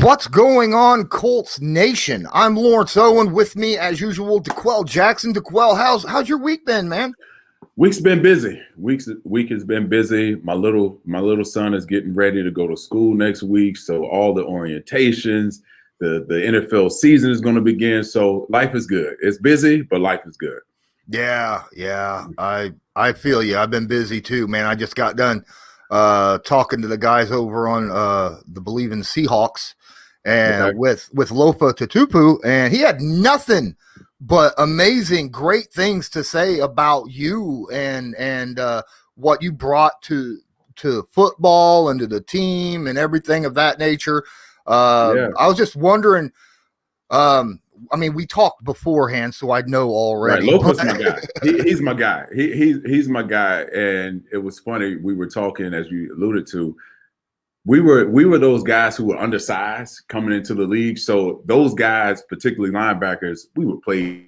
What's going on, Colts Nation? I'm Lawrence Owen. With me, as usual, DeQuell Jackson. DeQuell, how's your week been, man? Week's been busy. Week has been busy. My little son is getting ready to go to school next week, so all the orientations, the NFL season is going to begin. So life is good. It's busy, but life is good. Yeah. I feel you. I've been busy too, man. I just got done talking to the guys over on the Bleav in Seahawks and with Lofa Tatupu, and he had nothing but amazing, great things to say about you and what you brought to football and to the team and everything of that nature. I was just wondering. I mean, we talked beforehand, so I know already. Right, Lofa's my guy. He's my guy. He's my guy. And it was funny. We were talking, as you alluded to. We were those guys who were undersized coming into the league. So those guys, particularly linebackers, we would play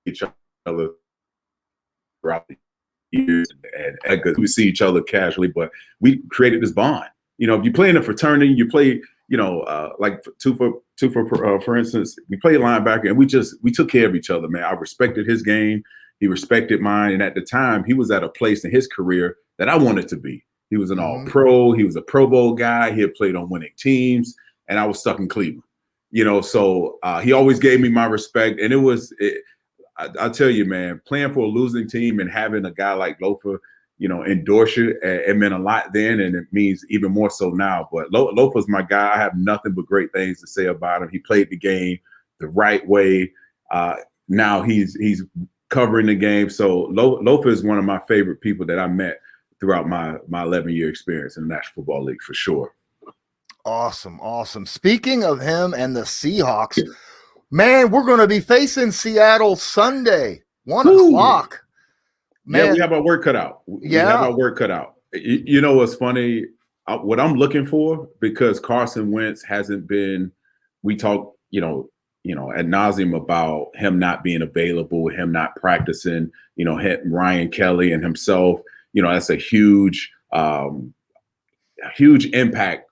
each other throughout the years, and we would see each other casually. But we created this bond. You know, if you play in a fraternity, you play. You know, like for instance, we played linebacker and we took care of each other, man. I respected his game. He respected mine. And at the time, he was at a place in his career that I wanted to be. He was an all-pro. He was a Pro Bowl guy. He had played on winning teams. And I was stuck in Cleveland. You know, so he always gave me my respect. And I'll tell you, man, playing for a losing team and having a guy like Lofa, you know, endorse you. It meant a lot then, and it means even more so now. But Lofa's my guy. I have nothing but great things to say about him. He played the game the right way. Now he's covering the game. So Lofa is one of my favorite people that I met throughout my 11-year experience in the National Football League, for sure. Awesome. Speaking of him and the Seahawks, man, we're going to be facing Seattle Sunday, 1 o'clock. Man. Yeah, we have our work cut out. We have our work cut out. You know what's funny? What I'm looking for, because Carson Wentz hasn't been. We talk, you know, ad nauseum about him not being available, him not practicing. You know, Ryan Kelly and himself. You know, that's a huge impact.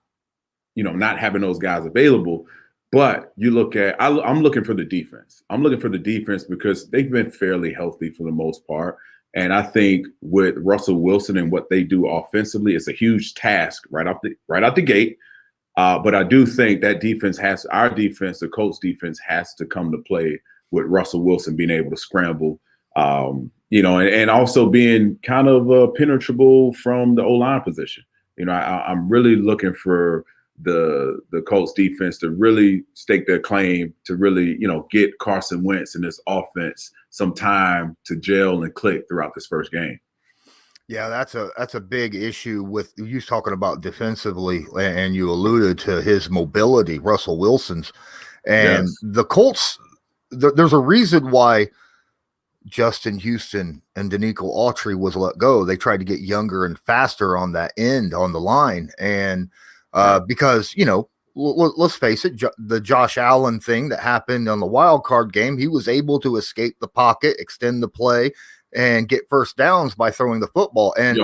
You know, not having those guys available. But you look at, I'm looking for the defense. I'm looking for the defense because they've been fairly healthy for the most part. And I think with Russell Wilson and what they do offensively, it's a huge task right out the gate. But I do think that our defense, the Colts defense, has to come to play with Russell Wilson being able to scramble, you know, and also being kind of penetrable from the O-line position. You know, I'm really looking for the Colts defense to really stake their claim to really, you know, get Carson Wentz and this offense some time to gel and click throughout this first game. Yeah, that's a big issue with you talking about defensively, and you alluded to his mobility, Russell Wilson's, and the Colts. There's a reason why Justin Houston and Danico Autry was let go. They tried to get younger and faster on that end on the line, and because, you know, let's face it, the Josh Allen thing that happened on the wild card game, he was able to escape the pocket, extend the play, and get first downs by throwing the football. And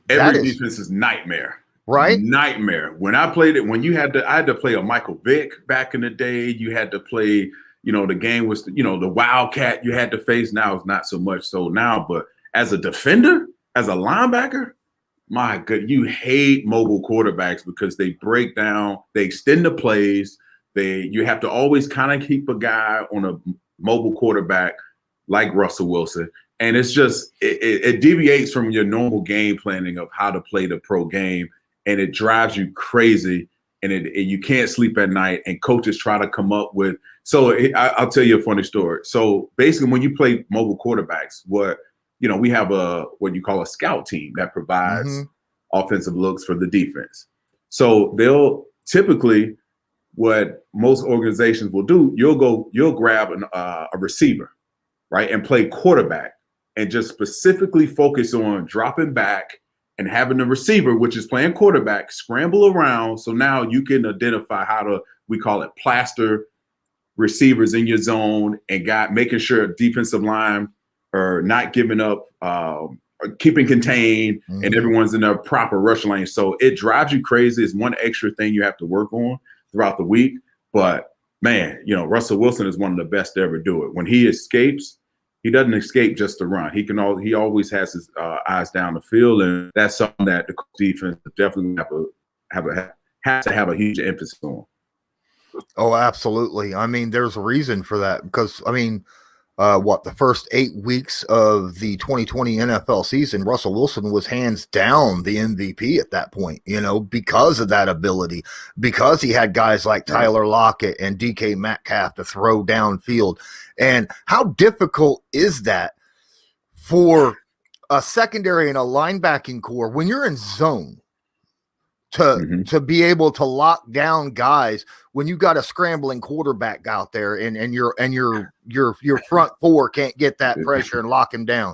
every defense's nightmare, right? Nightmare. When I played it, I had to play a Michael Vick back in the day. You had to play, you know, the game was, you know, the Wildcat you had to face. Now it's not so much so now, but as a defender, as a linebacker, my God, you hate mobile quarterbacks because they break down, they extend the plays. You have to always kind of keep a guy on a mobile quarterback like Russell Wilson. And it's just, it deviates from your normal game planning of how to play the pro game. And it drives you crazy. And you can't sleep at night. And coaches try to come up with, I'll tell you a funny story. So basically when you play mobile quarterbacks, you know, we have what you call a scout team that provides offensive looks for the defense. So they'll typically, what most organizations will do, you'll grab a receiver, right, and play quarterback and just specifically focus on dropping back and having the receiver, which is playing quarterback, scramble around. So now you can identify we call it plaster receivers in your zone and making sure defensive line are not giving up keeping contained, and everyone's in their proper rush lane. So it drives you crazy. It's one extra thing you have to work on throughout the week. But man, Russell Wilson is one of the best to ever do it. When he escapes, he doesn't escape just to run. He always has his eyes down the field, and that's something that the defense definitely has to have a huge emphasis on. Oh, absolutely. I mean, there's a reason for that because, I mean, the first 8 weeks of the 2020 NFL season, Russell Wilson was hands down the MVP at that point, because of that ability, because he had guys like Tyler Lockett and DK Metcalf to throw downfield. And how difficult is that for a secondary and a linebacking core when you're in zone to be able to lock down guys when you got a scrambling quarterback out there and your front four can't get that pressure and lock him down?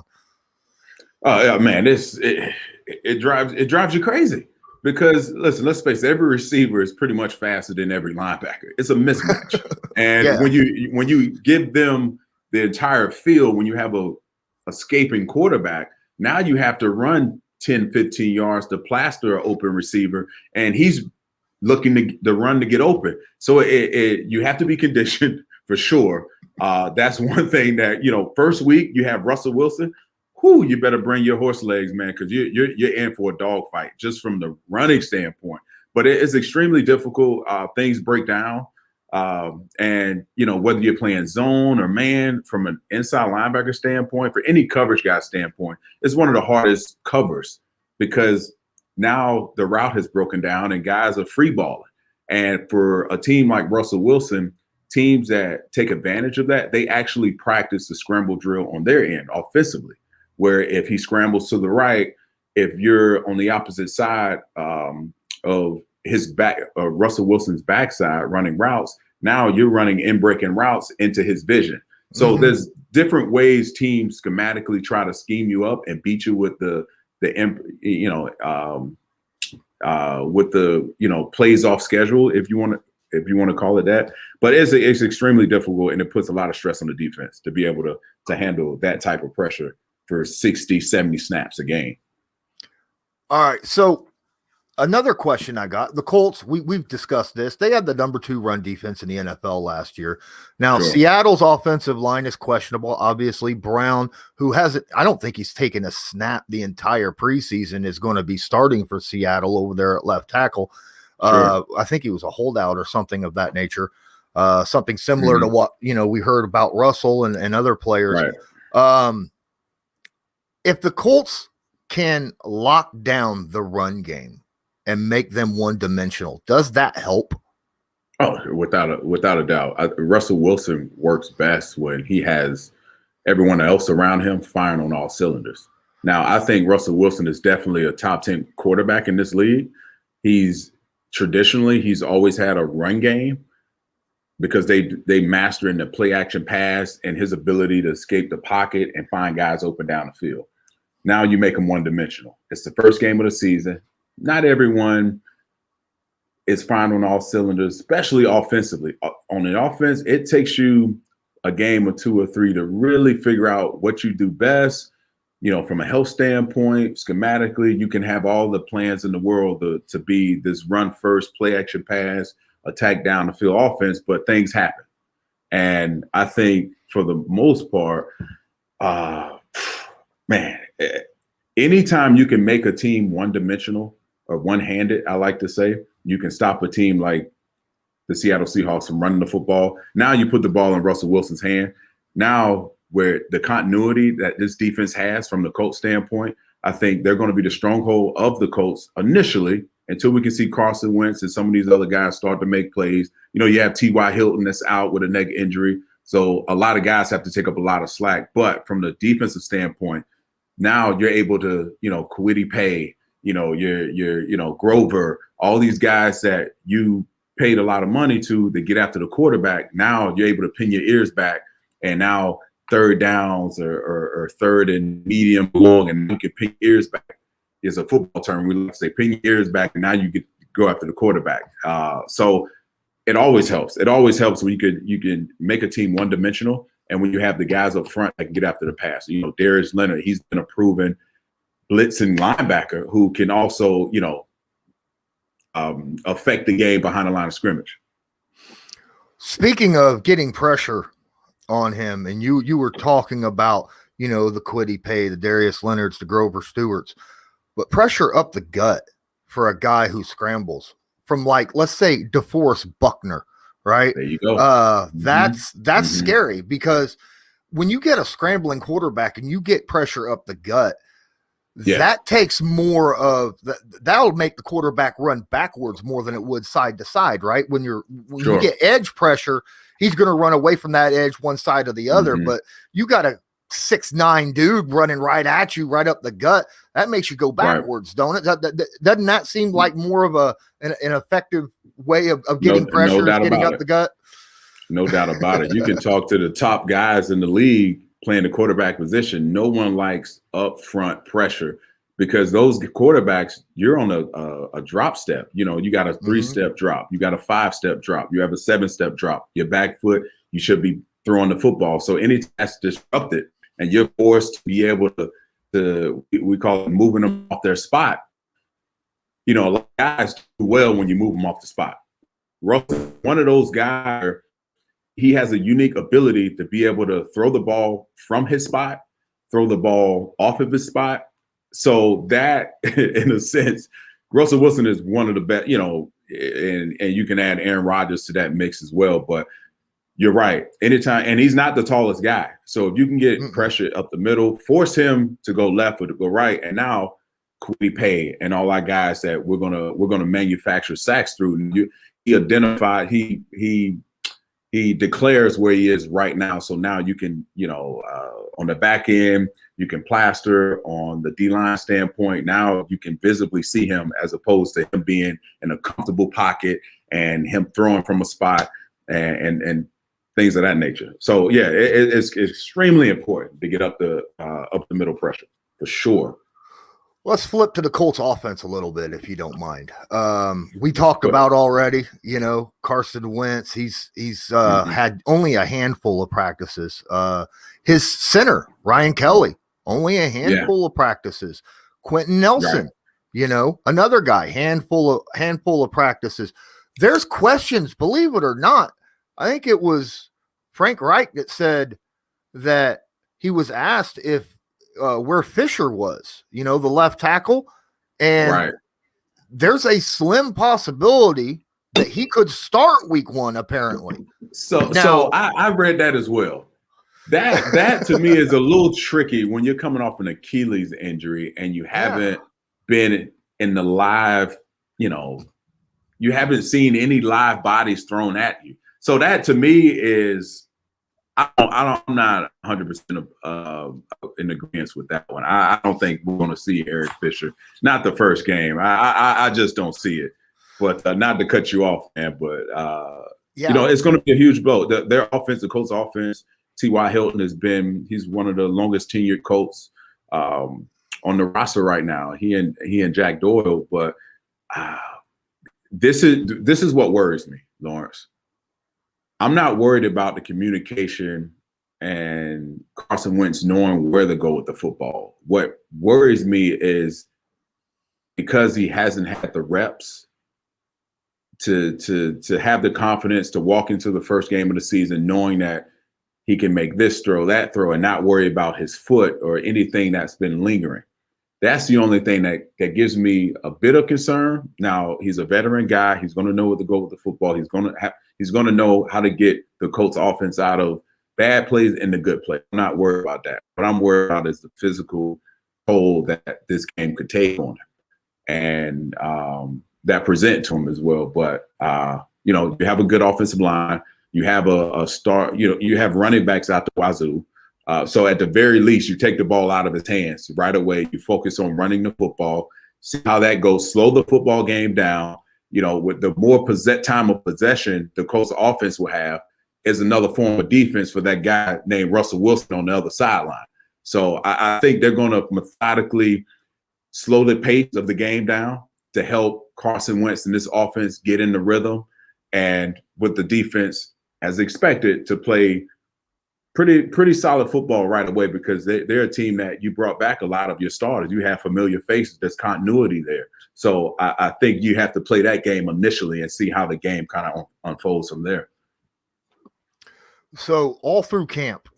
Oh yeah, man, it drives you crazy because listen, let's face it, every receiver is pretty much faster than every linebacker. It's a mismatch, and when you give them the entire field, when you have a escaping quarterback, now you have to run 10, 15 yards to plaster an open receiver, and he's looking to run to get open. So you have to be conditioned for sure. That's one thing that, first week you have Russell Wilson. You better bring your horse legs, man, because you're in for a dogfight just from the running standpoint. But it is extremely difficult. Things break down. And, whether you're playing zone or man, from an inside linebacker standpoint, for any coverage guy standpoint, it's one of the hardest covers because now the route has broken down and guys are free balling. And for a team like Russell Wilson, teams that take advantage of that, they actually practice the scramble drill on their end offensively, where if he scrambles to the right, if you're on the opposite side of his back, Russell Wilson's backside running routes, now you're running in-breaking routes into his vision. So there's different ways teams schematically try to scheme you up and beat you with the plays off schedule, if you want to call it that. But it's extremely difficult, and it puts a lot of stress on the defense to be able to handle that type of pressure for 60, 70 snaps a game. All right, so another question I got, the Colts, we've discussed this. They had the number 2 run defense in the NFL last year. Now, sure. Seattle's offensive line is questionable. Obviously, Brown, who hasn't, I don't think he's taken a snap the entire preseason, is going to be starting for Seattle over there at left tackle. Sure. I think he was a holdout or something of that nature. Something similar to what, we heard about Russell and other players. Right. If the Colts can lock down the run game and make them one-dimensional, does that help? Oh, without a doubt. Russell Wilson works best when he has everyone else around him firing on all cylinders. Now, I think Russell Wilson is definitely a top 10 quarterback in this league. He's always had a run game because they master in the play action pass and his ability to escape the pocket and find guys open down the field. Now you make him one-dimensional. It's the first game of the season. Not everyone is firing on all cylinders, especially offensively. On the offense, it takes you a game or 2 or 3 to really figure out what you do best. From a health standpoint, schematically, you can have all the plans in the world to be this run first, play action pass, attack down the field offense, but things happen. And I think for the most part, anytime you can make a team one-dimensional or one-handed, I like to say, you can stop a team like the Seattle Seahawks from running the football. Now you put the ball in Russell Wilson's hand. Now, where the continuity that this defense has from the Colts standpoint, I think they're going to be the stronghold of the Colts initially until we can see Carson Wentz and some of these other guys start to make plays. You have T.Y. Hilton that's out with a neck injury. So a lot of guys have to take up a lot of slack. But from the defensive standpoint, now you're able to, Kwity Paye, your Grover, all these guys that you paid a lot of money to get after the quarterback. Now you're able to pin your ears back, and now third downs or third and medium long, and you can pin your ears back is a football term. We like to say pin your ears back, and now you get go after the quarterback. So it always helps. It always helps when you can make a team one-dimensional, and when you have the guys up front that can get after the pass. Darius Leonard, he's been a proven blitzing linebacker who can also, affect the game behind the line of scrimmage. Speaking of getting pressure on him, and you were talking about, the Kwity Paye, the Darius Leonards, the Grover Stewarts, but pressure up the gut for a guy who scrambles from, like, let's say DeForest Buckner, right? There you go. That's scary, because when you get a scrambling quarterback and you get pressure up the gut, that takes more of that'll make the quarterback run backwards more than it would side to side, right? When you get edge pressure, he's going to run away from that edge one side or the other, but you got a 6'9" dude running right at you, right up the gut. That makes you go backwards, don't it? Doesn't that seem like more of an effective way of getting pressure, getting up the gut? No doubt about it. You can talk to the top guys in the league playing the quarterback position. No one likes upfront pressure, because those quarterbacks, you're on a drop step. You got a 3-step drop, you got a 5-step drop, you have a 7-step drop. Your back foot, you should be throwing the football. So anytime that's disrupted and you're forced to be able to we call it moving them off their spot. A lot of guys do well when you move them off the spot. Russell, one of those guys, he has a unique ability to be able to throw the ball from his spot, throw the ball off of his spot. So that, in a sense, Russell Wilson is one of the best, and you can add Aaron Rodgers to that mix as well. But you're right. Anytime, and he's not the tallest guy. So if you can get pressure up the middle, force him to go left or to go right, and now Kwity Paye and all our guys that we're gonna manufacture sacks through. And he identified, he declares where he is right now. So now you can, on the back end, you can plaster on the D-line standpoint. Now you can visibly see him, as opposed to him being in a comfortable pocket and him throwing from a spot and things of that nature. So yeah, it's extremely important to get up the middle pressure, for sure. Let's flip to the Colts offense a little bit, if you don't mind. We talked about already, Carson Wentz. He's had only a handful of practices. His center, Ryan Kelly, only a handful of practices. Quentin Nelson, another guy, handful of practices. There's questions, believe it or not. I think it was Frank Reich that said that he was asked if where Fisher was, the left tackle, and there's a slim possibility that he could start week 1, apparently. So I read that as well. That to me is a little tricky when you're coming off an Achilles injury and you haven't been in the live, you haven't seen any live bodies thrown at you. So that to me is, I'm not 100% in agreement with that one. I don't think we're going to see Eric Fisher. Not the first game. I just don't see it. But not to cut you off, man. But it's going to be a huge blow. Their offense, the Colts offense. T.Y. Hilton he's one of the longest tenured Colts on the roster right now. He and Jack Doyle. But this is what worries me, Lawrence. I'm not worried about the communication and Carson Wentz knowing where to go with the football. What worries me is because he hasn't had the reps to have the confidence to walk into the first game of the season knowing that he can make this throw, that throw, and not worry about his foot or anything that's been lingering. That's the only thing that gives me a bit of concern. Now, he's a veteran guy. He's going to know where to go with the football. He's going to know how to get the Colts offense out of bad plays and the good play. I'm not worried about that. What I'm worried about is the physical toll that this game could take on him, and that present to him as well. But you have a good offensive line. You have a star. You have running backs out the wazoo. So at the very least, you take the ball out of his hands right away. You focus on running the football, see how that goes. Slow the football game down. With the more time of possession the Colts offense will have is another form of defense for that guy named Russell Wilson on the other sideline. So I think they're going to methodically slow the pace of the game down to help Carson Wentz and this offense get in the rhythm, and with the defense, as expected, to play pretty solid football right away because they're a team that you brought back a lot of your starters. You have familiar faces. There's continuity there. So I think you have to play that game initially and see how the game kind of unfolds from there. So all through camp,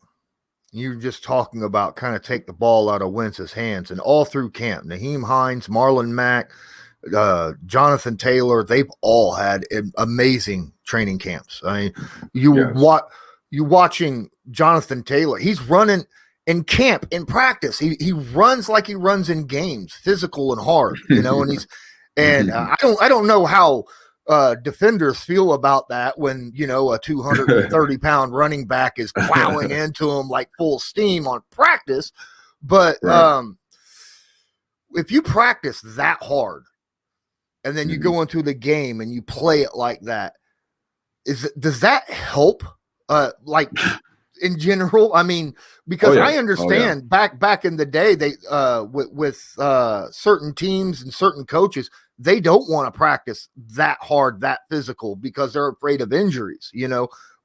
you're just talking about kind of take the ball out of Wentz's hands, and all through camp, Nyheim Hines, Marlon Mack, Jonathan Taylor, they've all had amazing training camps. I mean, you watching Jonathan Taylor, he's running in camp, in practice. He runs like he runs in games, physical and hard, and he's I don't know how defenders feel about that when a 230-pound running back is plowing into him like full steam on practice. But if you practice that hard and then you go into the game and you play it like that, does that help? Like in general, I mean, because I understand back in the day, they with certain teams and certain coaches, they don't want to practice that hard, that physical, because they're afraid of injuries,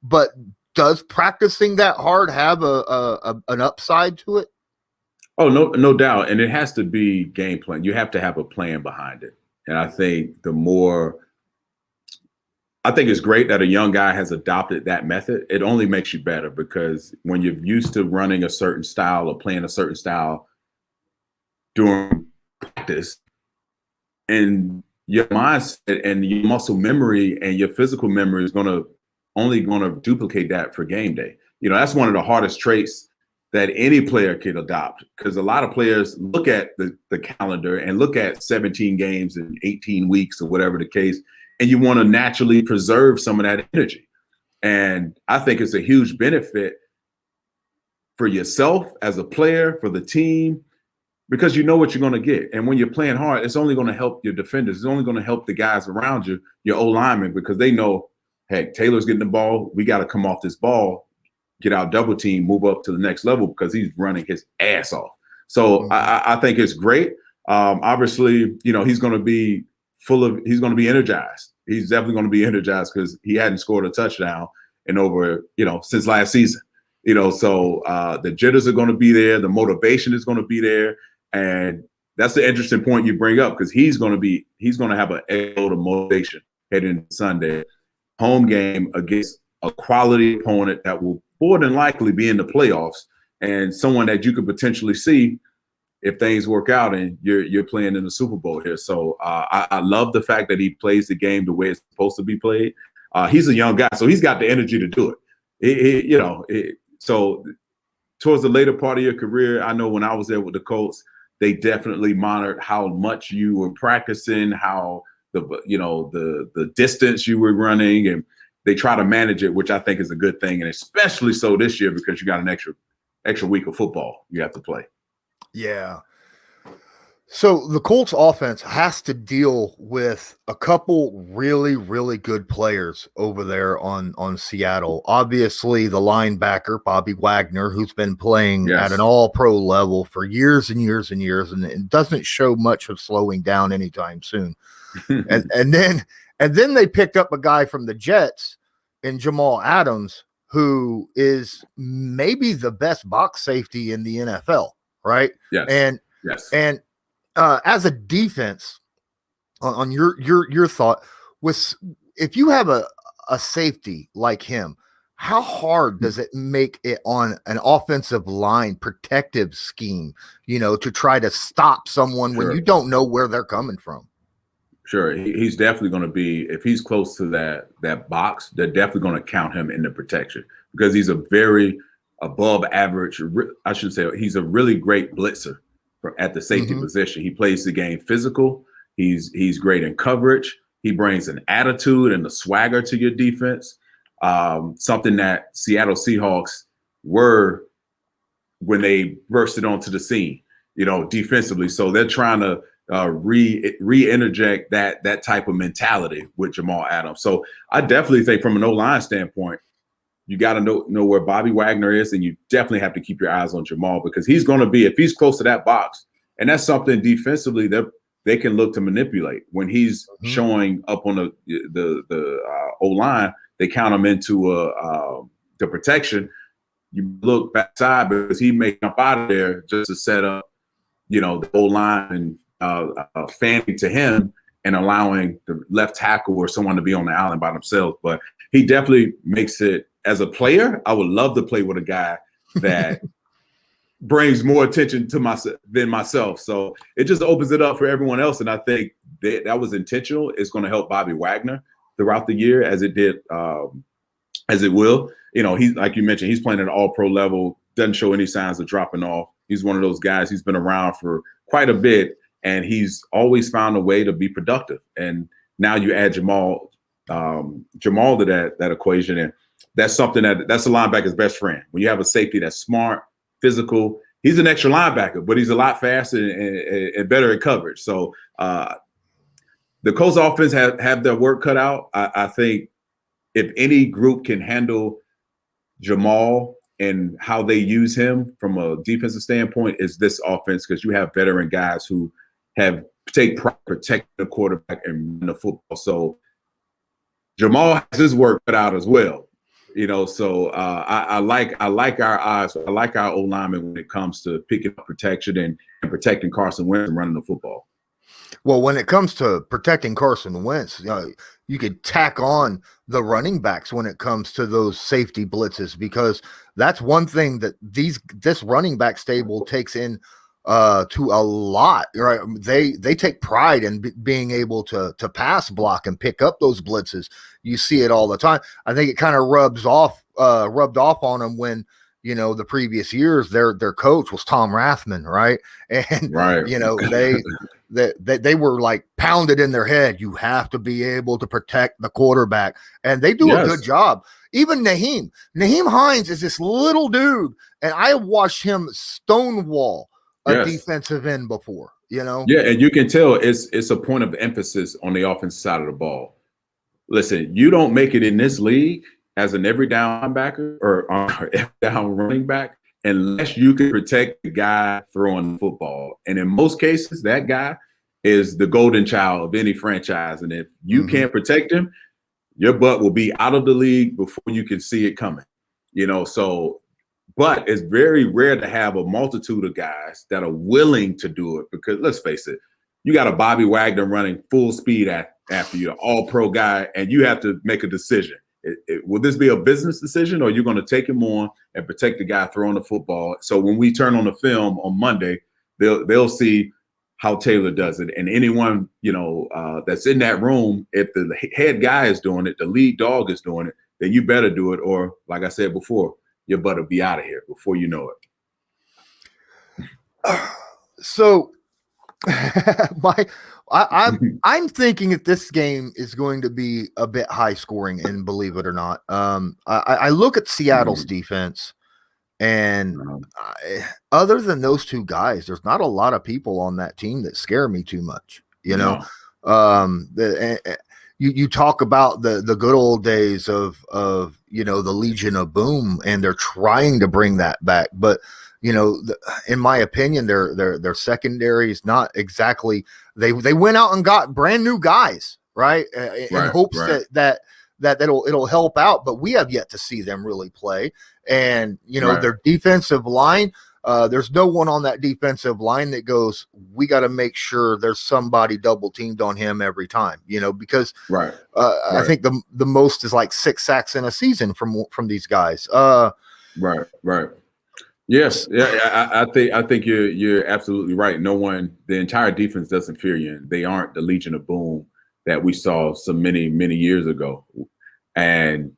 But does practicing that hard have an upside to it? Oh, no doubt. And it has to be game plan. You have to have a plan behind it. And I think I think it's great that a young guy has adopted that method. It only makes you better because when you're used to running a certain style or playing a certain style during practice, and your mindset and your muscle memory and your physical memory is only going to duplicate that for game day. That's one of the hardest traits that any player can adopt, because a lot of players look at the calendar and look at 17 games in 18 weeks or whatever the case, and you want to naturally preserve some of that energy. And I think it's a huge benefit for yourself as a player, for the team, because you know what you're going to get. And when you're playing hard, it's only going to help your defenders. It's only going to help the guys around you, your O-linemen, because they know, hey, Taylor's getting the ball. We got to come off this ball, get out double team, move up to the next level because he's running his ass off. So I think it's great. Obviously, he's going to be he's going to be energized. He's definitely going to be energized because he hadn't scored a touchdown in over, since last season. So the jitters are going to be there. The motivation is going to be there. And that's the interesting point you bring up, because he's going to have an load of motivation heading into Sunday. Home game against a quality opponent that will more than likely be in the playoffs, and someone that you could potentially see if things work out and you're playing in the Super Bowl here. So I love the fact that he plays the game the way it's supposed to be played. He's a young guy, so he's got the energy to do it. So towards the later part of your career, I know when I was there with the Colts, they definitely monitored how much you were practicing, how the distance you were running, and they try to manage it, which I think is a good thing, and especially so this year because you got an extra week of football you have to play. Yeah. So the Colts offense has to deal with a couple really, really good players over there on Seattle. Obviously, the linebacker, Bobby Wagner, who's been playing at an all-pro level for years and years and years, and it doesn't show much of slowing down anytime soon. and then they picked up a guy from the Jets in Jamal Adams, who is maybe the best box safety in the NFL, right? Yes. And as a defense, on your thought, if you have a safety like him, how hard does it make it on an offensive line protective scheme, to try to stop someone when you don't know where they're coming from? Sure. He's definitely going to be, if he's close to that box, they're definitely going to count him in the protection because he's a very above average. I should say he's a really great blitzer at the safety position. He plays the game physical. He's great in coverage. He brings an attitude and a swagger to your defense, something that Seattle Seahawks were when they bursted onto the scene, defensively. So they're trying to re-interject that type of mentality with Jamal Adams. So I definitely think from an O-line standpoint, you got to know where Bobby Wagner is, and you definitely have to keep your eyes on Jamal because he's going to be, if he's close to that box, and that's something defensively that they can look to manipulate. When he's showing up on the O-line, they count him into the protection. you look backside because he may jump out of there just to set up, the whole line and fanning to him and allowing the left tackle or someone to be on the island by themselves. But he definitely makes it, as a player, I would love to play with a guy that brings more attention to than myself. So it just opens it up for everyone else. And I think that was intentional. It's going to help Bobby Wagner throughout the year as it did, as it will. He's, like you mentioned, he's playing at an all-pro level, doesn't show any signs of dropping off. He's one of those guys, he's been around for quite a bit, and he's always found a way to be productive. And now you add Jamal to that equation, and that's something that's a linebacker's best friend. When you have a safety that's smart, physical, he's an extra linebacker, but he's a lot faster and better at coverage. So the Colts offense have their work cut out. I think if any group can handle Jamal and how they use him from a defensive standpoint, is this offense, because you have veteran guys who take pride protecting the quarterback and the football. So Jamal has his work cut out as well. So I like our eyes. I like our O-lineman when it comes to picking up protection and protecting Carson Wentz and running the football. Well, when it comes to protecting Carson Wentz, you could tack on the running backs when it comes to those safety blitzes, because that's one thing that this running back stable takes in to a lot, right? They take pride in being able to pass block and pick up those blitzes. You see it all the time. I think it kind of rubbed off on them when, the previous years their coach was Tom Rathman, right? And right. they were like pounded in their head. You have to be able to protect the quarterback, and they do a good job. Even Naheem Hines is this little dude, and I watched him stonewall a defensive end before, Yeah, and you can tell it's a point of emphasis on the offensive side of the ball. Listen, you don't make it in this league as an every down linebacker or every down running back unless you can protect the guy throwing the football. And in most cases, that guy is the golden child of any franchise. And if you can't protect him, your butt will be out of the league before you can see it coming. But it's very rare to have a multitude of guys that are willing to do it, because let's face it, you got a Bobby Wagner running full speed after you, an all-pro guy, and you have to make a decision. Will this be a business decision, or are you going to take him on and protect the guy throwing the football? So when we turn on the film on Monday, they'll see how Taylor does it. And anyone, that's in that room, if the head guy is doing it, the lead dog is doing it, then you better do it. Or like I said before, your butt will be out of here before you know it. So I'm thinking that this game is going to be a bit high scoring, and believe it or not, I look at Seattle's defense, and other than those two guys, there's not a lot of people on that team that scare me too much. You talk about the good old days of the Legion of Boom, and they're trying to bring that back, but in my opinion, their secondary is not exactly. They went out and got brand new guys, right? In hopes that it'll help out, but we have yet to see them really play. And their defensive line, there's no one on that defensive line that goes, we got to make sure there's somebody double teamed on him every time, because I think the most is like 6 sacks in a season from these guys. Right. Yes, I think you're absolutely right. The entire defense doesn't fear you. They aren't the Legion of Boom that we saw so many years ago. And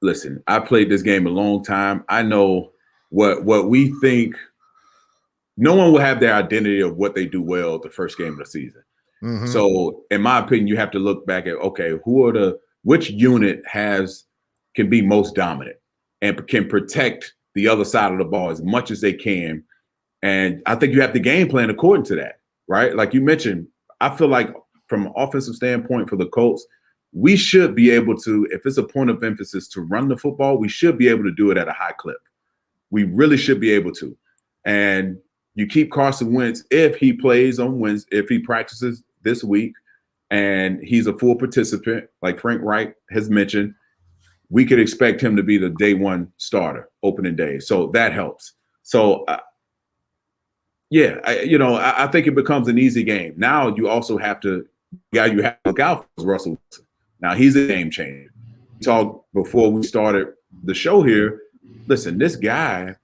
listen, I played this game a long time. I know what we think. No one will have their identity of what they do well the first game of the season. So, in my opinion, you have to look back at, okay, which unit can be most dominant and can protect the other side of the ball as much as they can. And I think you have to game plan according to that, right? Like you mentioned, I feel like from an offensive standpoint for the Colts, we should be able to, if it's a point of emphasis to run the football, we should be able to do it at a high clip. We really should be able to. And you keep Carson Wentz, if he plays on Wednesday, if he practices this week and he's a full participant, like Frank Wright has mentioned, we could expect him to be the day one starter, opening day. So that helps. So, I think it becomes an easy game. Now you also have to, you have to look out for Russell Wilson. Now he's a game changer. We talked before we started the show here. Listen, this guy,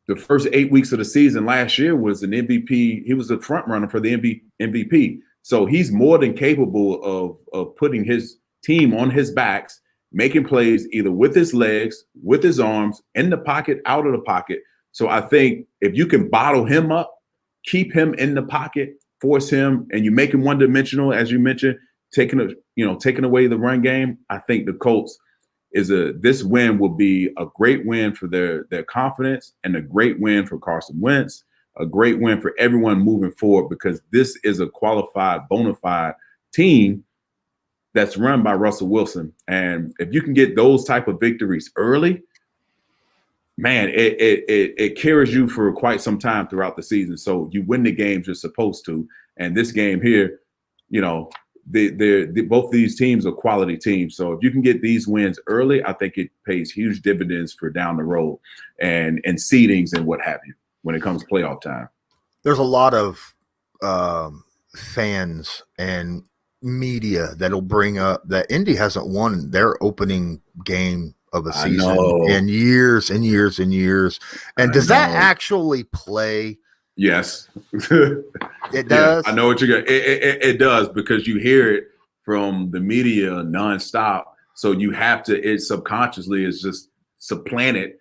the first 8 weeks of the season last year was an MVP. He was a front runner for the MVP. So he's more than capable of putting his team on his backs, making plays either with his legs, with his arms, in the pocket, out of the pocket. So I think if you can bottle him up, keep him in the pocket, force him, and you make him one-dimensional, as you mentioned, taking away the run game, I think the Colts this win will be a great win for their confidence and a great win for Carson Wentz, a great win for everyone moving forward, because this is a qualified, bona fide team that's run by Russell Wilson. And if you can get those type of victories early, man, it carries you for quite some time throughout the season. So you win the games you're supposed to. And this game here, both these teams are quality teams. So if you can get these wins early, I think it pays huge dividends for down the road and seedings and what have you when it comes to playoff time. There's a lot of fans and media that'll bring up that Indy hasn't won their opening game of a season in years and years and years. And does that actually play? Yes. It does. Yeah, I know what you're going. It does, because you hear it from the media nonstop. So you have to. It subconsciously is just supplanted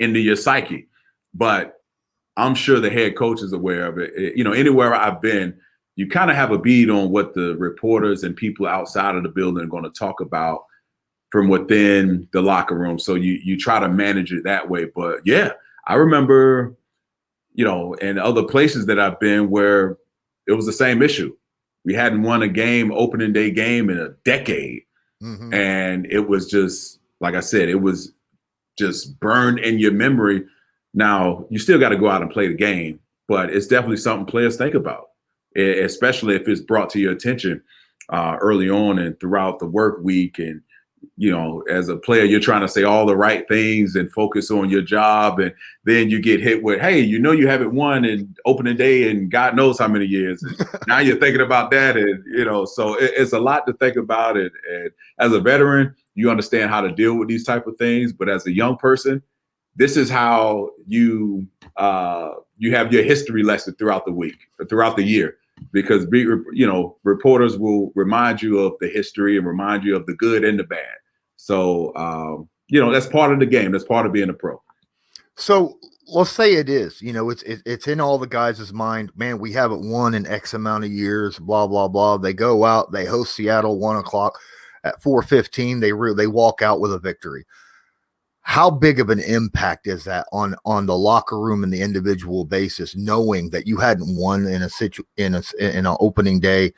into your psyche. But I'm sure the head coach is aware of it. Anywhere I've been, you kind of have a bead on what the reporters and people outside of the building are going to talk about from within the locker room. So you try to manage it that way. But yeah, I remember, and other places that I've been where it was the same issue. We hadn't won a game, opening day game, in a decade. Mm-hmm. And it was just, like I said, it was just burned in your memory. Now, you still got to go out and play the game, but it's definitely something players think about, especially if it's brought to your attention early on and throughout the work week. And, as a player, you're trying to say all the right things and focus on your job. And then you get hit with, hey, you haven't won in opening day in God knows how many years. And now you're thinking about that. And, so it's a lot to think about it. And as a veteran, you understand how to deal with these type of things. But as a young person, this is how you have your history lesson throughout the week, throughout the year. Because reporters will remind you of the history and remind you of the good and the bad. So that's part of the game. That's part of being a pro. So let's say it is. It's in all the guys' mind. Man, we haven't won in X amount of years. Blah blah blah. They go out. They host Seattle 1:00 at 4:15. They walk out with a victory. How big of an impact is that on the locker room and the individual basis, knowing that you hadn't won in an opening day?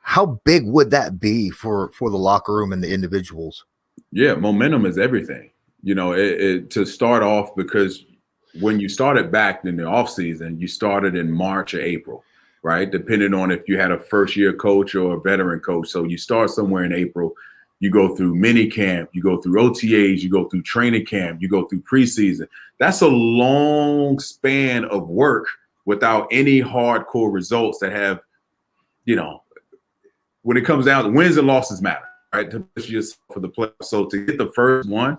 How big would that be for the locker room and the individuals? Yeah, momentum is everything. To start off, because when you started back in the offseason, you started in March or April, right? Depending on if you had a first-year coach or a veteran coach. So you start somewhere in April. You go through mini camp, you go through OTAs, you go through training camp, you go through preseason. That's a long span of work without any hardcore results that have, when it comes down to wins and losses matter, right? To push yourself for the playoffs. So to get the first one,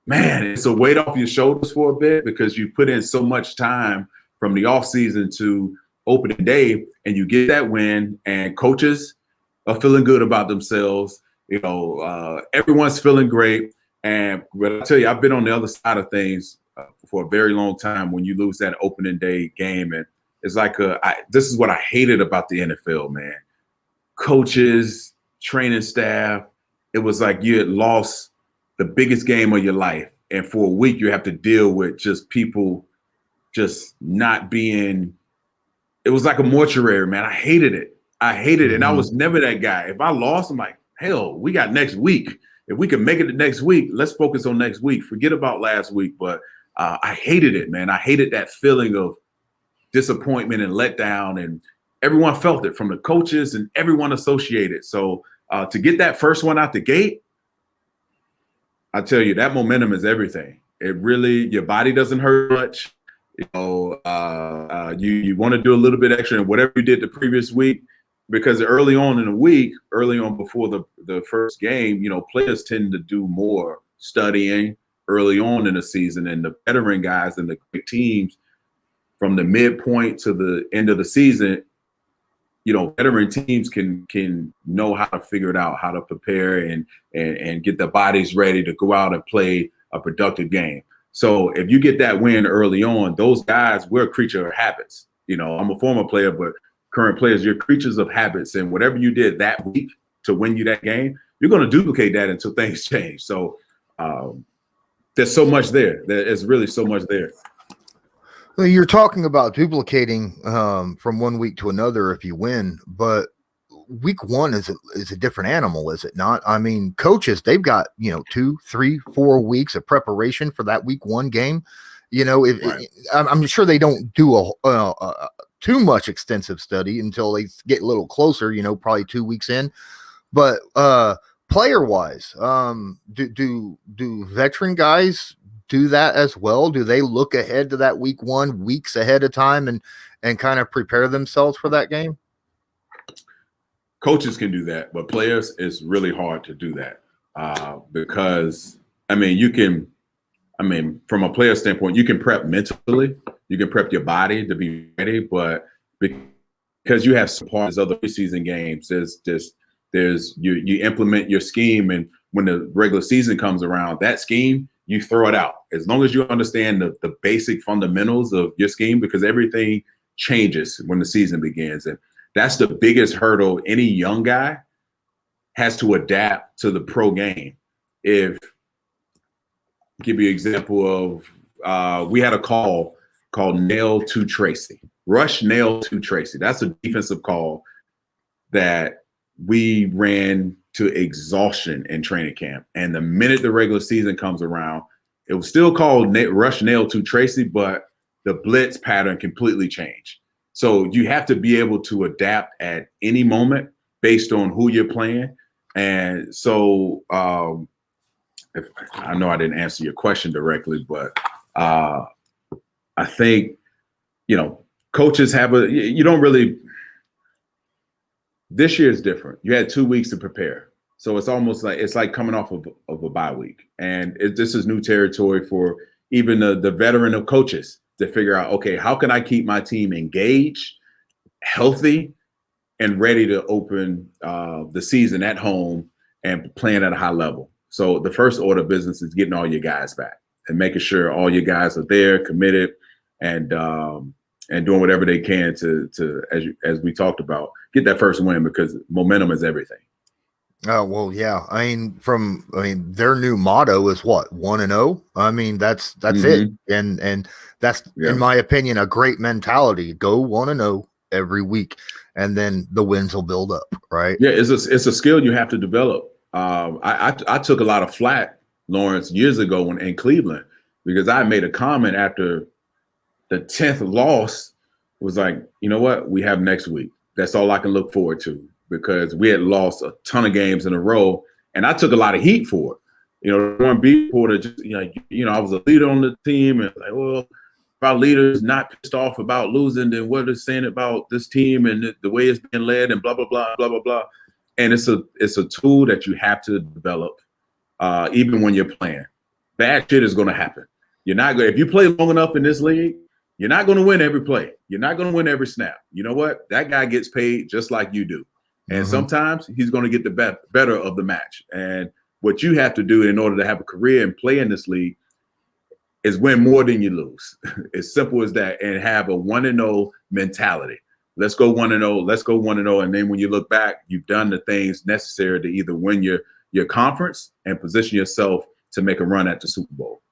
man, it's a weight off your shoulders for a bit, because you put in so much time from the offseason to opening day, and you get that win, and coaches are feeling good about themselves. Everyone's feeling great. But I tell you, I've been on the other side of things for a very long time when you lose that opening day game. And it's like, this is what I hated about the NFL, man. Coaches, training staff, it was like you had lost the biggest game of your life. And for a week, you have to deal with just people just not being – it was like a mortuary, man. I hated it. Mm-hmm. And I was never that guy. If I lost, I'm like, hell, we got next week. If we can make it to next week, let's focus on next week. Forget about last week. But I hated it, man. I hated that feeling of disappointment and letdown. And everyone felt it, from the coaches and everyone associated. So to get that first one out the gate, I tell you, that momentum is everything. It really, your body doesn't hurt much. You want to do a little bit extra in whatever you did the previous week, because early on in the week, early on before the first game, players tend to do more studying early on in the season, and the veteran guys and the quick teams from the midpoint to the end of the season, veteran teams can know how to figure it out, how to prepare and get their bodies ready to go out and play a productive game. So if you get that win early on, those guys, we're a creature of habits. I'm a former player, but current players, you're creatures of habits. And whatever you did that week to win you that game, you're going to duplicate that until things change. So there's so much there. There's really so much there. Well, you're talking about duplicating from one week to another if you win, but week one is a different animal, is it not? I mean, coaches, they've got 2, 3, 4 weeks of preparation for that week one game. Right. I'm sure they don't do too much extensive study until they get a little closer, probably 2 weeks in. But player wise, do veteran guys do that as well? Do they look ahead to that week one weeks ahead of time and kind of prepare themselves for that game? Coaches can do that, but players, it's really hard to do that because, from a player standpoint, you can prep mentally, you can prep your body to be ready, but because you have some parts of the preseason games, there's you implement your scheme, and when the regular season comes around, that scheme, you throw it out. As long as you understand the basic fundamentals of your scheme, because everything changes when the season begins. And that's the biggest hurdle any young guy has to adapt to the pro game. Give you an example of, we had a call called nail to Tracy, rush nail to Tracy. That's a defensive call that we ran to exhaustion in training camp. And the minute the regular season comes around, it was still called rush nail to Tracy, but the blitz pattern completely changed. So you have to be able to adapt at any moment based on who you're playing. And so I know I didn't answer your question directly, but I think, coaches have you don't really, this year is different. You had 2 weeks to prepare. So it's almost like coming off of a bye week. And this is new territory for even the veteran of coaches to figure out, okay, how can I keep my team engaged, healthy, and ready to open the season at home and playing at a high level. So the first order of business is getting all your guys back and making sure all your guys are there, committed, and doing whatever they can to as we talked about, get that first win, because momentum is everything. Oh, well, yeah. Their new motto is what? 1-0. That's it. And that's, in my opinion, a great mentality. Go 1-0 every week, and then the wins will build up, right? Yeah, it's a skill you have to develop. I took a lot of flack, Lawrence, years ago in Cleveland, because I made a comment after the 10th loss, was like, you know what? We have next week. That's all I can look forward to, because we had lost a ton of games in a row, and I took a lot of heat for it. One beat reporter, just I was a leader on the team, and like, well, if our leader's not pissed off about losing, then what is saying about this team and the way it's been led, and blah blah blah blah blah blah. And it's a tool that you have to develop, even when you're playing. Bad shit is going to happen. You're not going. If you play long enough in this league, you're not going to win every play. You're not going to win every snap. You know what? That guy gets paid just like you do. And sometimes he's going to get the better of the match. And what you have to do in order to have a career and play in this league is win more than you lose. As simple as that. And have a 1-0 mentality. Let's go 1-0. Let's go 1-0. And then when you look back, you've done the things necessary to either win your conference and position yourself to make a run at the Super Bowl.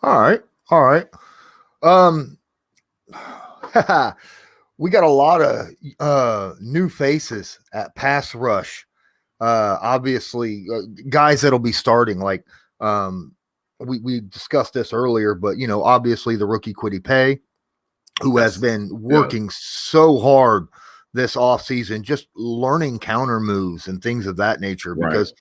All right. We got a lot of new faces at pass rush. Obviously, guys that'll be starting. Like we discussed this earlier, but obviously the rookie Kwity Paye, who has been working so hard this offseason, just learning counter moves and things of that nature. Because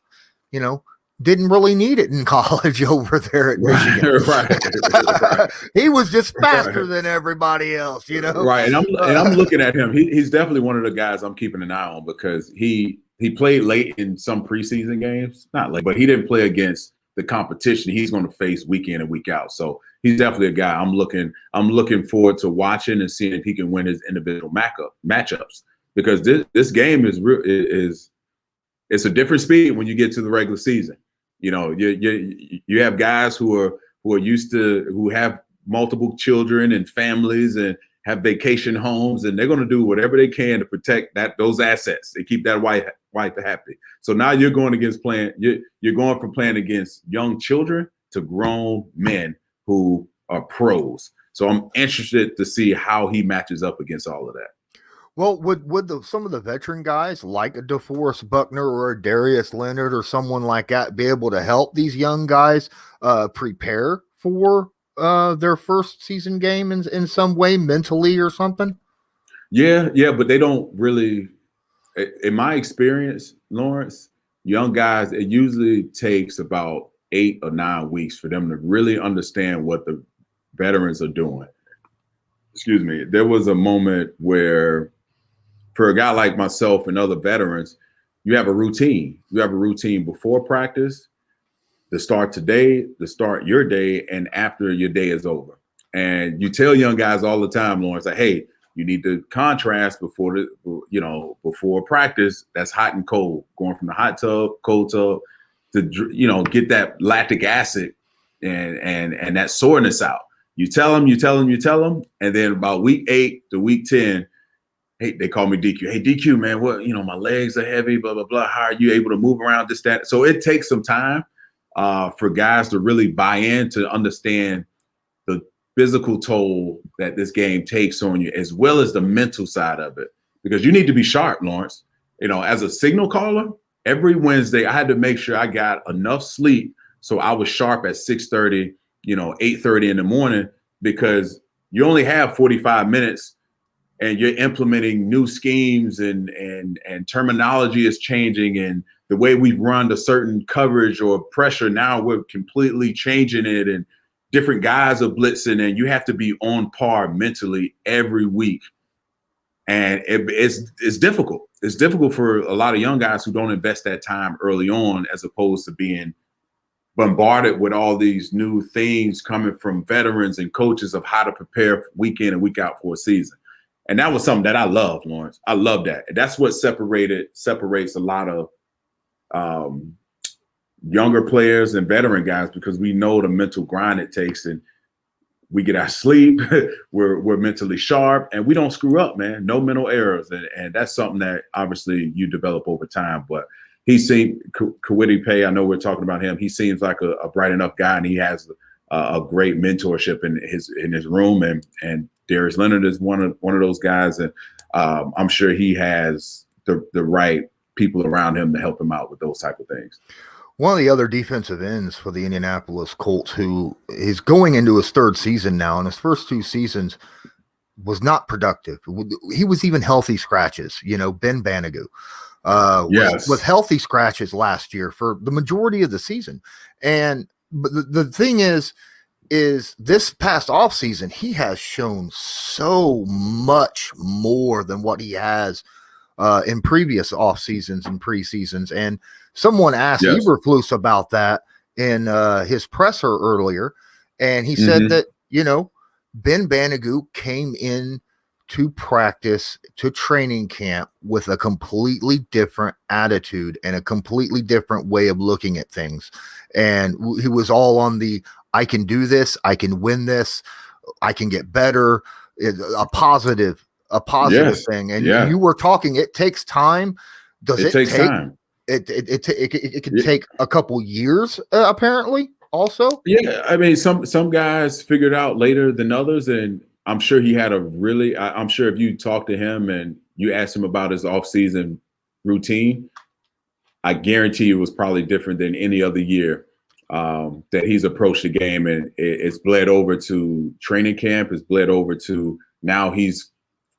didn't really need it in college over there at Michigan. Right. He was just faster than everybody else, you know. Right, and I'm looking at him. He's definitely one of the guys I'm keeping an eye on because he played late in some preseason games, not late, but he didn't play against the competition he's going to face week in and week out. So he's definitely a guy I'm looking forward to watching and seeing if he can win his individual matchups because this game is it's a different speed when you get to the regular season. You know, you have guys who are used to who have multiple children and families and have vacation homes, and they're going to do whatever they can to protect those assets and keep that wife happy. So now you're going from playing against young children to grown men who are pros. So I'm interested to see how he matches up against all of that. Well, would some of the veteran guys like a DeForest Buckner or a Darius Leonard or someone like that be able to help these young guys prepare for their first season game in some way, mentally or something? Yeah, but they don't really. In my experience, Lawrence, young guys, it usually takes about 8 or 9 weeks for them to really understand what the veterans are doing. Excuse me. There was a moment where, for a guy like myself and other veterans, you have a routine. You have a routine before practice, to start your day, and after your day is over. And you tell young guys all the time, Lawrence, like, hey, you need to contrast before practice. That's hot and cold, going from the hot tub, cold tub, to get that lactic acid and that soreness out. You tell them, and then about week 8 to week 10, hey, they call me DQ. Hey, DQ, man, what, my legs are heavy, blah, blah, blah. How are you able to move around this, that? So it takes some time for guys to really buy in, to understand the physical toll that this game takes on you, as well as the mental side of it. Because you need to be sharp, Lawrence. As a signal caller, every Wednesday, I had to make sure I got enough sleep so I was sharp at 6:30, 8:30 in the morning, because you only have 45 minutes and you're implementing new schemes and terminology is changing, and the way we run a certain coverage or pressure, now we're completely changing it, and different guys are blitzing, and you have to be on par mentally every week. And it's difficult. It's difficult for a lot of young guys who don't invest that time early on, as opposed to being bombarded with all these new things coming from veterans and coaches of how to prepare week in and week out for a season. And that was something that I love, Lawrence. I love that. And that's what separates a lot of younger players and veteran guys, because we know the mental grind it takes, and we get our sleep, we're mentally sharp, and we don't screw up, man. No mental errors. And that's something that obviously you develop over time. But he seemed, Kwity Paye, I know we're talking about him. He seems like a bright enough guy, and he has a great mentorship in his room. And Darius Leonard is one of those guys, and I'm sure he has the right people around him to help him out with those type of things. One of the other defensive ends for the Indianapolis Colts, who is going into his 3rd season now, and his first 2 seasons was not productive. He was even healthy scratches. Ben Banigou was healthy scratches last year for the majority of the season. But the thing is this past offseason, he has shown so much more than what he has in previous off seasons and preseasons. And someone asked Eberflus about that in his presser earlier, and he said that Ben Banigou came in to practice, to training camp, with a completely different attitude and a completely different way of looking at things. And he was all on the, I can do this, I can win this, I can get better, a positive thing. And you were talking, it takes time. It takes time. It can take a couple years, apparently, also. Yeah, I mean, some guys figured out later than others, and I'm sure he had I'm sure if you talk to him and you asked him about his offseason routine, I guarantee it was probably different than any other year that he's approached the game, and it's bled over to training camp. It's bled over to now he's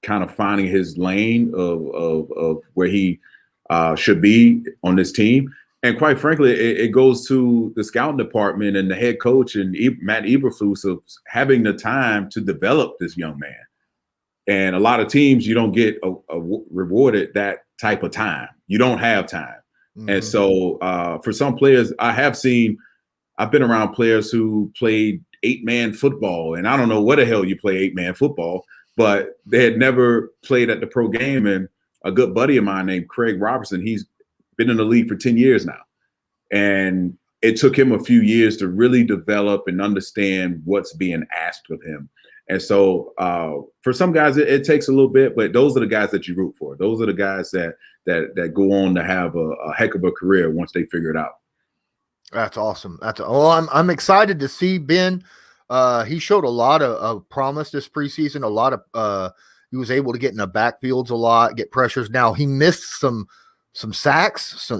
kind of finding his lane of where he should be on this team. And quite frankly, it goes to the scouting department and the head coach and Matt Eberflus of having the time to develop this young man. And a lot of teams, you don't get rewarded that type of time. You don't have time. Mm-hmm. And so for some players, I've been around players who played 8-man football, and I don't know what the hell you play 8-man football, but they had never played at the pro game. And a good buddy of mine named Craig Robertson, he's been in the league for 10 years now. And it took him a few years to really develop and understand what's being asked of him. And so for some guys, it takes a little bit, but those are the guys that you root for. Those are the guys that go on to have a heck of a career once they figure it out. That's awesome. I'm excited to see Ben. He showed a lot of promise this preseason. A lot of he was able to get in the backfields a lot, get pressures. Now he missed some sacks,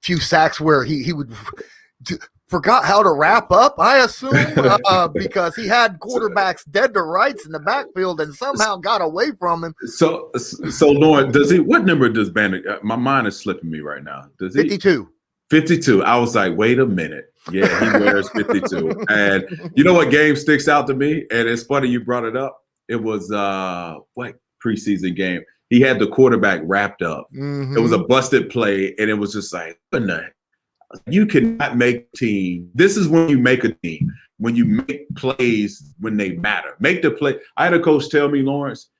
few sacks where he would forgot how to wrap up, I assume, because he had quarterbacks dead to rights in the backfield and somehow got away from him. So Lauren, what number does Ben? My mind is slipping me right now. Does he? 52. 52. I was like, wait a minute. Yeah, he wears 52. And you know what game sticks out to me? And it's funny you brought it up. It was what preseason game? He had the quarterback wrapped up. Mm-hmm. It was a busted play, and it was just like, you cannot make a team. This is when you make a team, when you make plays when they matter. Make the play. I had a coach tell me, Lawrence,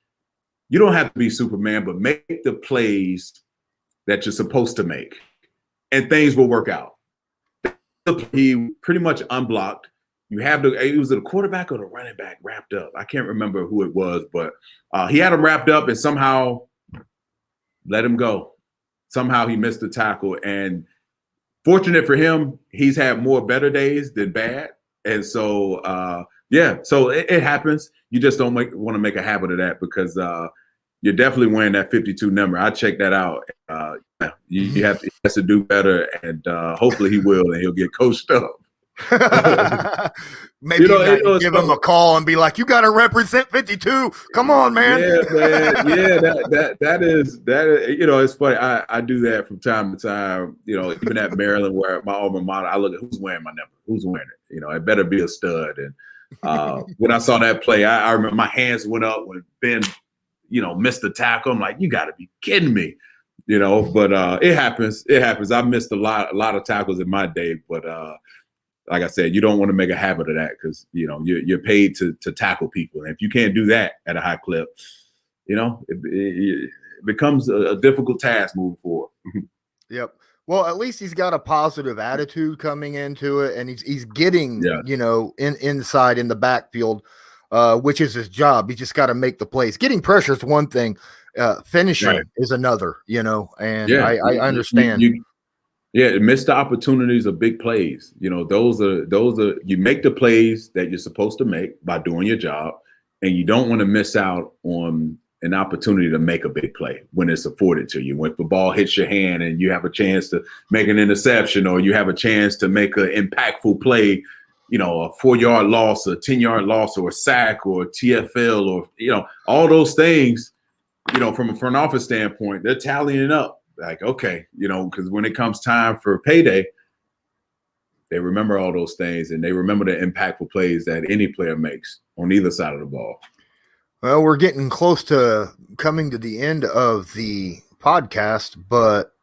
you don't have to be Superman, but make the plays that you're supposed to make, and things will work out. He pretty much unblocked. It was the quarterback or the running back wrapped up. I can't remember who it was, but he had him wrapped up and somehow let him go. Somehow he missed the tackle. And fortunate for him, he's had more better days than bad. And so, so it happens. You just don't want to make a habit of that because you're definitely wearing that 52 number. I checked that out. He has to do better, and hopefully he will, and he'll get coached up. Maybe give him a call and be like, you got to represent 52. Come on, man. Yeah, man. Yeah, that is it's funny. I do that from time to time, even at Maryland where my alma mater, I look at who's wearing my number, who's wearing it. It better be a stud. And when I saw that play, I remember my hands went up when Ben, missed the tackle. I'm like, you got to be kidding me. But it happens. It happens. I missed a lot of tackles in my day, but like I said, you don't want to make a habit of that because you're paid to tackle people, and if you can't do that at a high clip, it becomes a difficult task moving forward. Yep. Well, at least he's got a positive attitude coming into it, and he's getting inside in the backfield, which is his job. He just got to make the plays. Getting pressure is one thing. Finishing is another. And I understand. Missed opportunities are big plays. Those are you make the plays that you're supposed to make by doing your job, and you don't want to miss out on an opportunity to make a big play when it's afforded to you. When the ball hits your hand and you have a chance to make an interception, or you have a chance to make an impactful play, a 4-yard loss, a 10-yard loss, or a sack, or a TFL, or all those things. From a front office standpoint, they're tallying up. Like, okay, because when it comes time for payday, they remember all those things, and they remember the impactful plays that any player makes on either side of the ball. Well, we're getting close to coming to the end of the podcast, but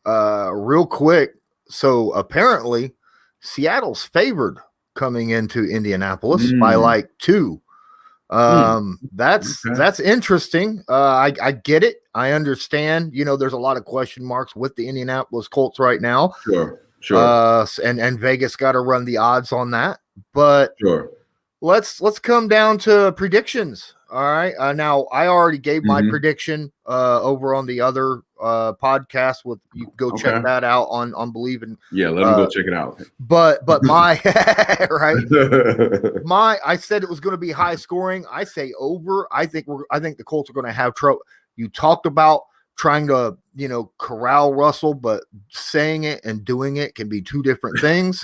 real quick, so apparently Seattle's favored coming into Indianapolis by like 2. That's interesting. I get it. I understand. There's a lot of question marks with the Indianapolis Colts right now. Sure. And Vegas got to run the odds on that. But sure. Let's come down to predictions. All right. Now I already gave my prediction over on the other podcast. You go check that out on Bleav. And let me go check it out. But my I said it was going to be high scoring. I say over. I think the Colts are going to have trouble. You talked about trying to corral Russell, but saying it and doing it can be two different things.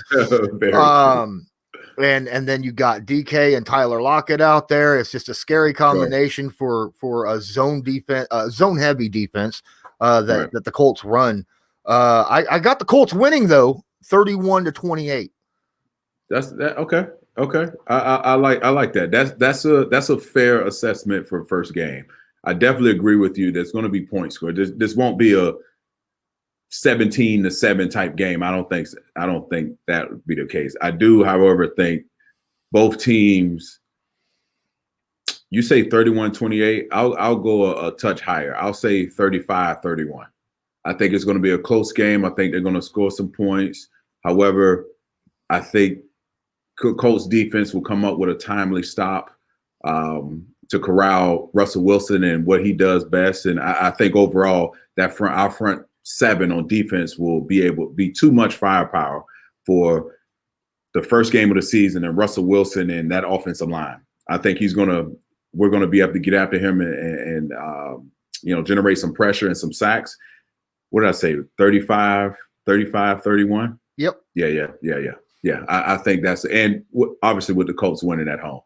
And then you got DK and Tyler Lockett out there. It's just a scary combination for a zone defense, zone heavy defense that the Colts run. I got the Colts winning though, 31-28. That's that. Okay. Okay. I like that. That's a fair assessment for first game. I definitely agree with you. There's going to be point score. This won't be a 17-7 type game. I don't think that would be the case. I do, however, think both teams. You say 31-28. I'll go a touch higher. I'll say 35-31. I think it's going to be a close game. I think they're going to score some points. However, I think Colts defense will come up with a timely stop to corral Russell Wilson and what he does best. And I think overall that our front seven on defense will be too much firepower for the first game of the season and Russell Wilson and that offensive line. I think we're going to be able to get after him and generate some pressure and some sacks. What did I say? 35, 31? Yep. Yeah. I think that's – and obviously with the Colts winning at home,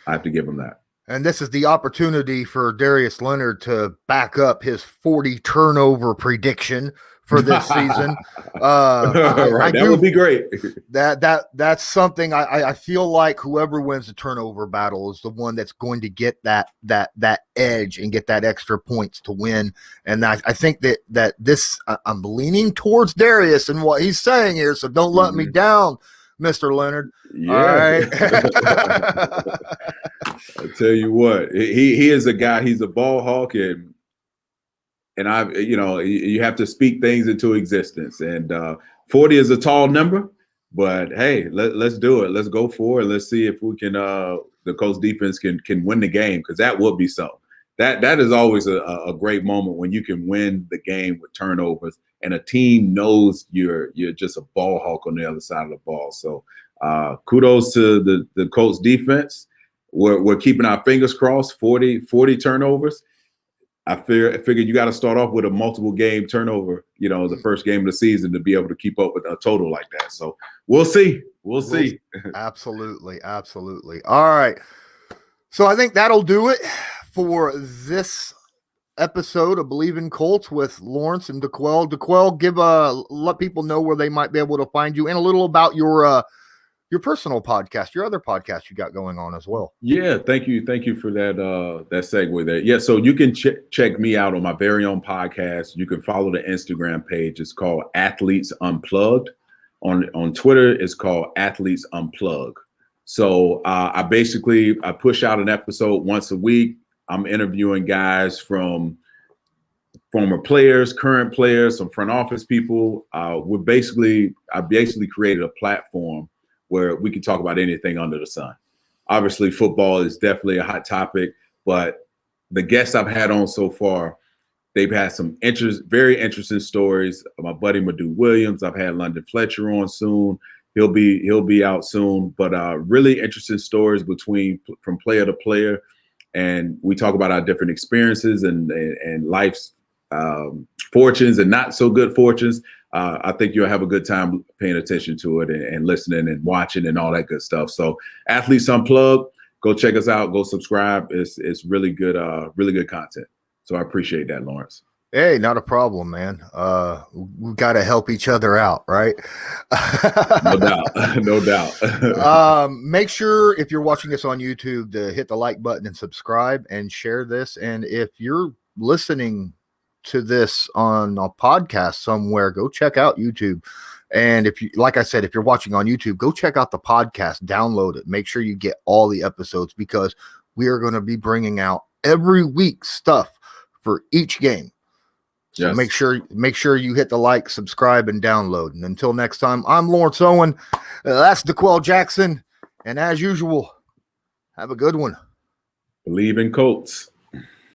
I have to give them that. And this is the opportunity for Darius Leonard to back up his 40 turnover prediction for this season. Right, that would be great. That's something I feel like whoever wins the turnover battle is the one that's going to get that edge and get that extra points to win. And I think that this I'm leaning towards Darius and what he's saying here. So don't let me down, Mr. Leonard. Yeah. All right. I tell you what, he is a guy. He's a ball hawk, and you have to speak things into existence. And 40 is a tall number, but hey, let's do it. Let's go for it. Let's see if we can. The Colts defense can win the game, because that would be so. That is always a great moment when you can win the game with turnovers, and a team knows you're just a ball hawk on the other side of the ball. So kudos to the Colts defense. We're keeping our fingers crossed. 40 turnovers. I figured you got to start off with a multiple game turnover, the first game of the season, to be able to keep up with a total like that. So we'll see. We'll see. Absolutely. All right. So I think that'll do it for this episode of Bleav in Colts with Lawrence and DeQuell. DeQuell, let people know where they might be able to find you, and a little about your personal podcast, your other podcast you got going on as well. Yeah, thank you for that segue there. Yeah, so you can check me out on my very own podcast. You can follow the Instagram page. It's called Athletes Unplugged. On Twitter, it's called Athletes Unplug. So I push out an episode once a week. I'm interviewing guys from former players, current players, some front office people. I basically created a platform where we can talk about anything under the sun. Obviously, football is definitely a hot topic, but the guests I've had on so far, they've had some very interesting stories. My buddy Madu Williams, I've had London Fletcher on soon. He'll be out soon, but really interesting stories from player to player, and we talk about our different experiences and life's fortunes and not so good fortunes. I think you'll have a good time paying attention to it and listening and watching and all that good stuff. So Athletes Unplugged, go check us out, go subscribe. It's really good content. So I appreciate that, Lawrence. Hey, not a problem, man. We got to help each other out, right? No doubt. Make sure if you're watching this on YouTube to hit the like button and subscribe and share this. And if you're listening to this on a podcast somewhere, go check out YouTube. And if you're watching on YouTube, go check out the podcast, download it, make sure you get all the episodes, because we are going to be bringing out every week stuff for each game. So yes. Make sure you hit the like, subscribe, and download. And until next time, I'm Lawrence Owen. That's DeQuell Jackson. And as usual, have a good one. Bleav in Colts.